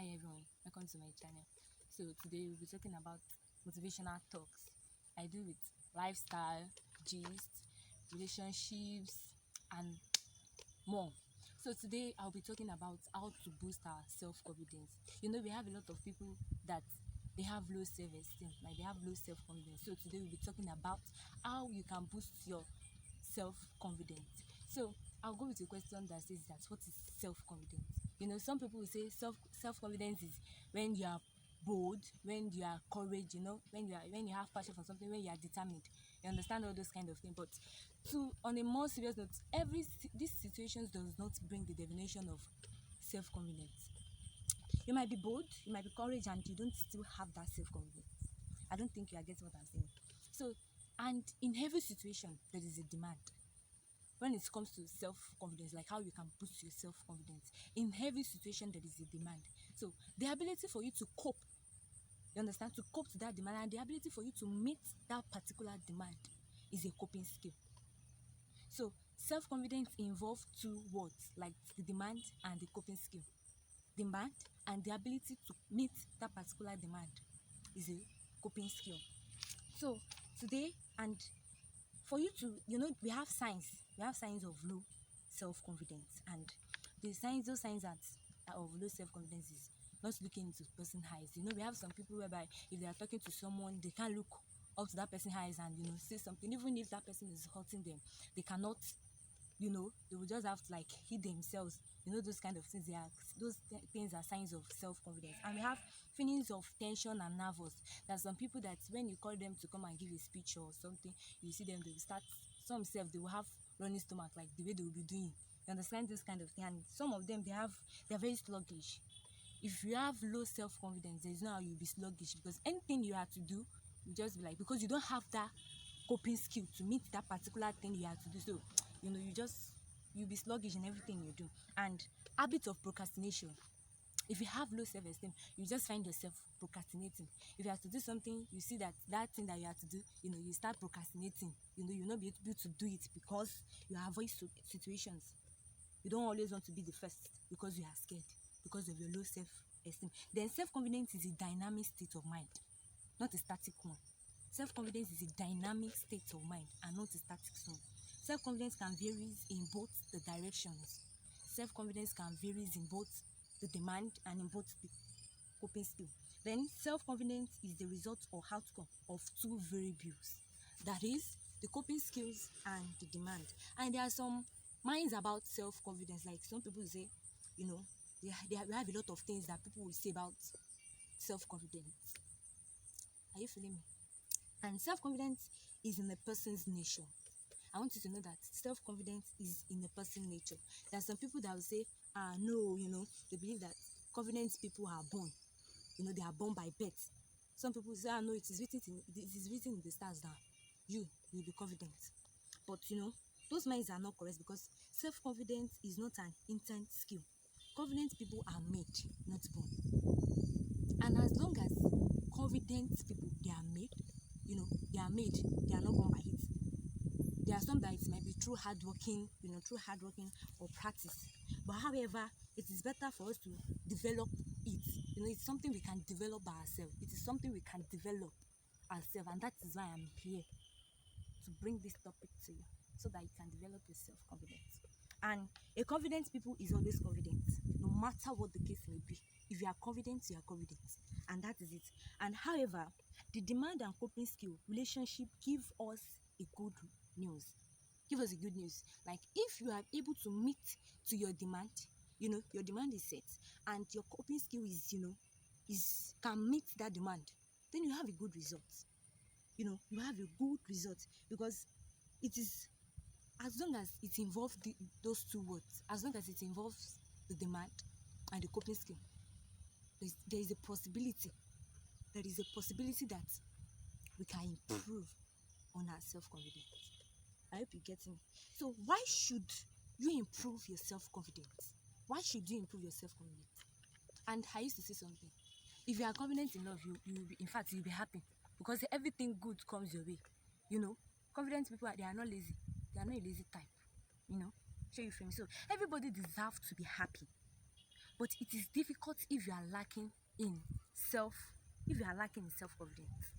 Hi everyone, welcome to my channel. So today we'll be talking about motivational talks I do with lifestyle, gist, relationships, and more. So today I'll be talking about how to boost our self-confidence. We have a lot of people that they have low self-esteem, like they have low self-confidence. So today we'll be talking about how you can boost your self-confidence. So I'll go with a question that says that what is self-confidence? Some people will say self-confidence is when you are bold, when you are courage, when you have passion for something, when you are determined. You understand all those kind of things. But on a more serious note, these situations does not bring the definition of self-confidence. You might be bold, you might be courage, and you don't still have that self-confidence. I don't think you are getting what I'm saying. So, and in every situation, there is a demand. When it comes to self-confidence, like how you can boost your self-confidence, in every situation, there is a demand. So, the ability for you to cope, you understand, to cope to that demand, and the ability for you to meet that particular demand is a coping skill. So, self-confidence involves two words, like the demand and the coping skill. Demand and the ability to meet that particular demand is a coping skill. So today, and for you to, we have signs of low self-confidence, and those signs that are of low self-confidence is not looking into person's eyes. We have some people whereby if they are talking to someone, they can't look up to that person's eyes and say something, even if that person is hurting them, they cannot, they will just have to like hit themselves. Those kind of things, things are signs of self-confidence. And we have feelings of tension and nervous. There's some people that when you call them to come and give a speech or something, you see them, they will start, some self, they will have running stomach, like the way they will be doing. You understand this kind of thing? And some of them, they're very sluggish. If you have low self-confidence, there's no how you'll be sluggish, because anything you have to do, you just be like, because you don't have that coping skill to meet that particular thing you have to do. So you'll be sluggish in everything you do. And habits of procrastination. If you have low self-esteem, you just find yourself procrastinating. If you have to do something, you see that thing that you have to do, you start procrastinating. You'll not be able to do it because you avoid situations. You don't always want to be the first because you are scared, because of your low self-esteem. Then self-confidence is a dynamic state of mind, not a static one. Self-confidence is a dynamic state of mind and not a static one. Self-confidence can vary in both the directions. Self-confidence can vary in both the demand and in both the coping skill. Then self-confidence is the result or outcome of two variables. That is the coping skills and the demand. And there are some minds about self-confidence. Like some people say, we have a lot of things that people will say about self-confidence. Are you feeling me? And self-confidence is in a person's nature. I want you to know that self-confidence is in a person's nature. There are some people that will say, no, they believe that confident people are born. They are born by birth. Some people say, no, it is written in the stars that you'll be confident. But, those minds are not correct, because self-confidence is not an intent skill. Confident people are made, not born. And as long as confident people, they are made, they are not born by it. There are some that it might be through hard working or practice. But however, it is better for us to develop it. It's something we can develop by ourselves. It is something we can develop ourselves, and that is why I'm here to bring this topic to you, so that you can develop your self-confidence. And a confident people is always confident, no matter what the case may be. If you are confident, you are confident, and that is it. And however, the demand and coping skill relationship give us a good news. Give us a good news. Like if you are able to meet to your demand, your demand is set, and your coping skill is can meet that demand, then you have a good result. You have a good result, because it is, as long as it involves those two words, as long as it involves the demand and the coping skill, there is a possibility that we can improve on our self-confidence. I hope you get me. So why should you improve your self-confidence? Why should you improve your self-confidence? And I used to say something. If you are confident in love, you'll be happy, because everything good comes your way. Confident people, they are not lazy. They are not a lazy type. Show you frame. So everybody deserves to be happy. But it is difficult if you are lacking in self, if you are lacking in self-confidence.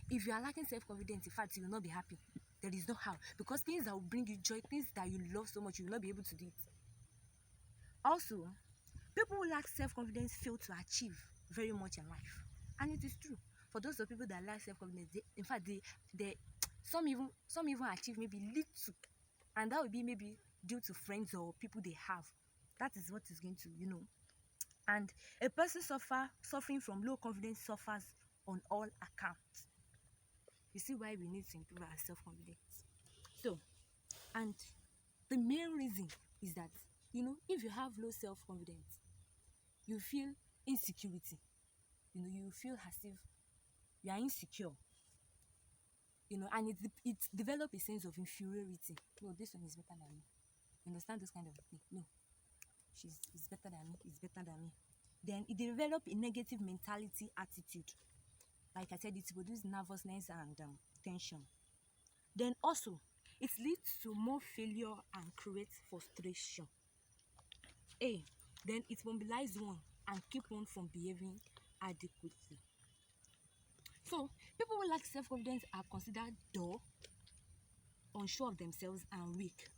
If you are lacking self-confidence, in fact, you will not be happy. There is no how. Because things that will bring you joy, things that you love so much, you will not be able to do it. Also, people who lack self-confidence fail to achieve very much in life. And it is true. For those of people that lack self-confidence, in fact, some even achieve maybe little. And that will be maybe due to friends or people they have. That is what is going to, And a person suffering from low confidence suffers on all accounts. You see why we need to improve our self-confidence. So, and the main reason is that, if you have low self-confidence, you feel insecurity. You feel as if you are insecure. And it develop a sense of inferiority. No, this one is better than me. You understand this kind of thing? No. It's better than me. It's better than me. Then it develop a negative mentality attitude. Like I said, it produces nervousness and tension. Then also, it leads to more failure and creates frustration. Then it mobilizes one and keep one from behaving adequately. So, people who lack self-confidence are considered dull, unsure of themselves, and weak.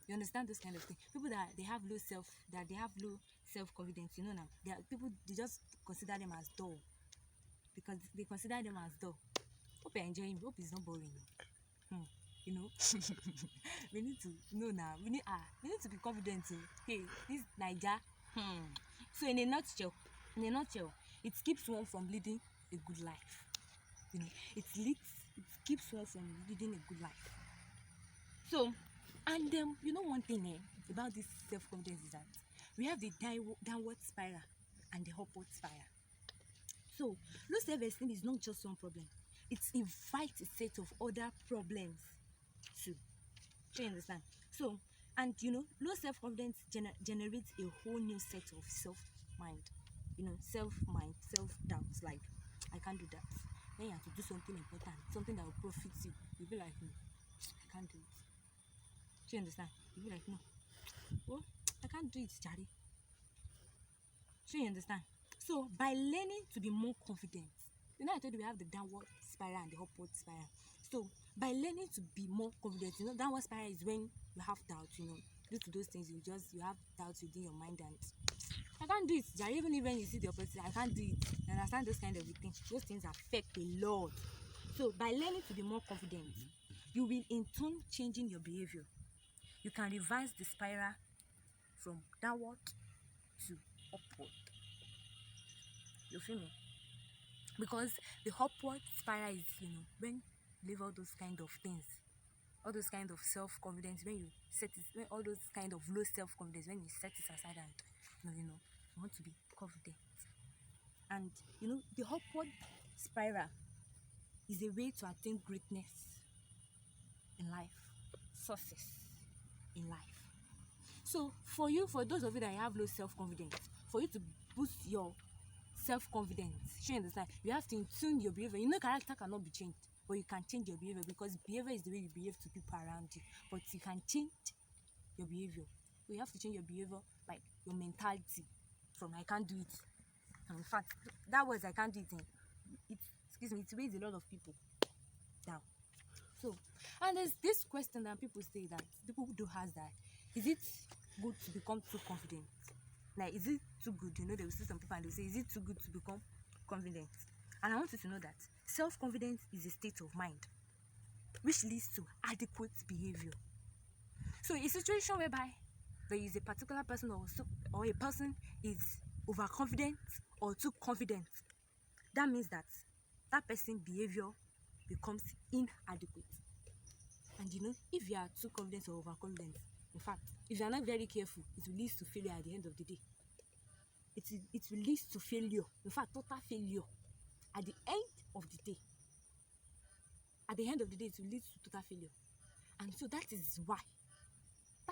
You understand this kind of thing? People that they have low self-confidence, now, they just consider them as dull. Because they consider them as dull. Hope you're enjoying. Hope it's not boring. We need to know now. We need to be confident too. Hey, this Naija. So in a nutshell, it keeps one from leading a good life. It keeps one from leading a good life. So, and one thing about this self-confidence is that we have the downward spiral and the upward spiral. So, low self-esteem is not just one problem. It invites a set of other problems too. Do you understand? So, and low self-confidence generates a whole new set of self-mind. Self-doubts. Like, I can't do that. Then you have to do something important, something that will profit you. You'll be like, no, I can't do it. Do you understand? You'll be like, no. Oh, I can't do it, Jari. Do you understand? So, by learning to be more confident, I told you we have the downward spiral and the upward spiral. So, by learning to be more confident, downward spiral is when you have doubt, due to those things, you have doubts within your mind and I can't do it. Even when you see the opposite, I can't do it. You understand those kind of things? Those things affect a lot. So, by learning to be more confident, you will in turn changing your behavior. You can reverse the spiral from downward to upward. You feel me? Because the upward spiral is, when you leave all those kind of things, all those kind of self-confidence, when all those kind of low self-confidence, when you set it aside and, you want to be confident. And, the upward spiral is a way to attain greatness in life, success in life. So, for those of you that have low self-confidence, for you to boost your self-confidence, you understand, you have to tune your behavior. Character cannot be changed, but you can change your behavior because behavior is the way you behave to people around you. But you can change your behavior. So you have to change your behavior, like your mentality, from I can't do it. And in fact, that was I can't do it. It weighs a lot of people down. So, and there's this question that people say that people do ask that: is it good to become too confident? Like, is it too good? They will see some people and they will say, is it too good to become confident? And I want you to know that self-confidence is a state of mind which leads to adequate behavior. So, a situation whereby there is a particular person or a person is overconfident or too confident, that means that person's behavior becomes inadequate. And if you are too confident or overconfident, in fact, if you are not very careful, it will lead to failure at the end of the day. It will lead to failure. In fact, total failure at the end of the day. At the end of the day, it will lead to total failure. And so that is why,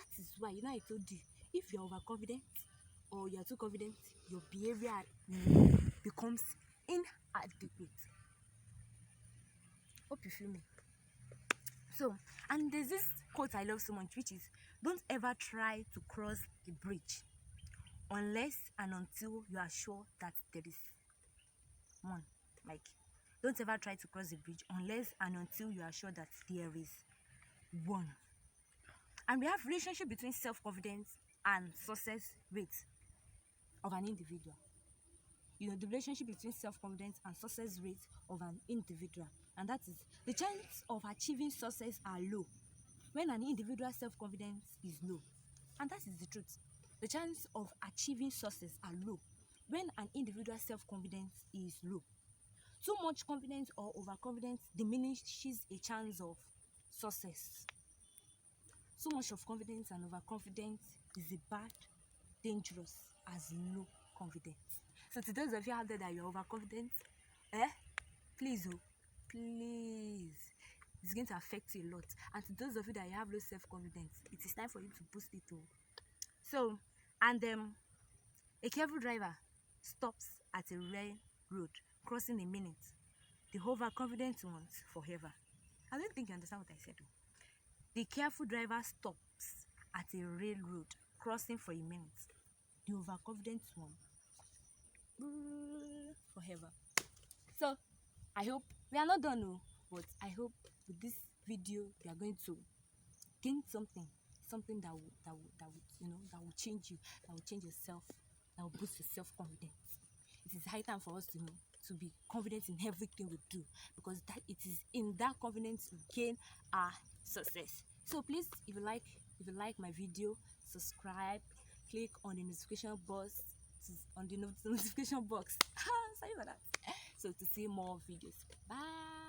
I told you, if you are overconfident or you are too confident, your behavior becomes inadequate. Hope you feel me. So, and there's this quote I love so much, which is, don't ever try to cross a bridge unless and until you are sure that there is one. Like, don't ever try to cross the bridge unless and until you are sure that there is one. And we have relationship between self-confidence and success rate of an individual. You know, the relationship between self-confidence and success rate of an individual, and that is the chance of achieving success are low when an individual self-confidence is low. And that is the truth. The chance of achieving success are low when an individual self-confidence is low. Too much confidence or overconfidence diminishes a chance of success. So much of confidence and overconfidence is a bad, dangerous as low confidence. So to those of you out there that you're overconfident, please, please, it's going to affect you a lot. And to those of you that you have low self-confidence, it is time for you to boost it all. So, and a careful driver stops at a rare road, crossing a minute. The overconfident ones forever. I don't think you understand what I said. The careful driver stops at a railroad, crossing for a minute. The overconfident one forever. So I hope we are not done, but I hope with this video you are going to gain something that will change you, that will change yourself, that will boost your self-confidence. It is high time for us to be confident in everything we do, because that it is in that confidence we gain our success. So please, if you like my video, subscribe, click on the notification box, sorry for that, so to see more videos. Bye.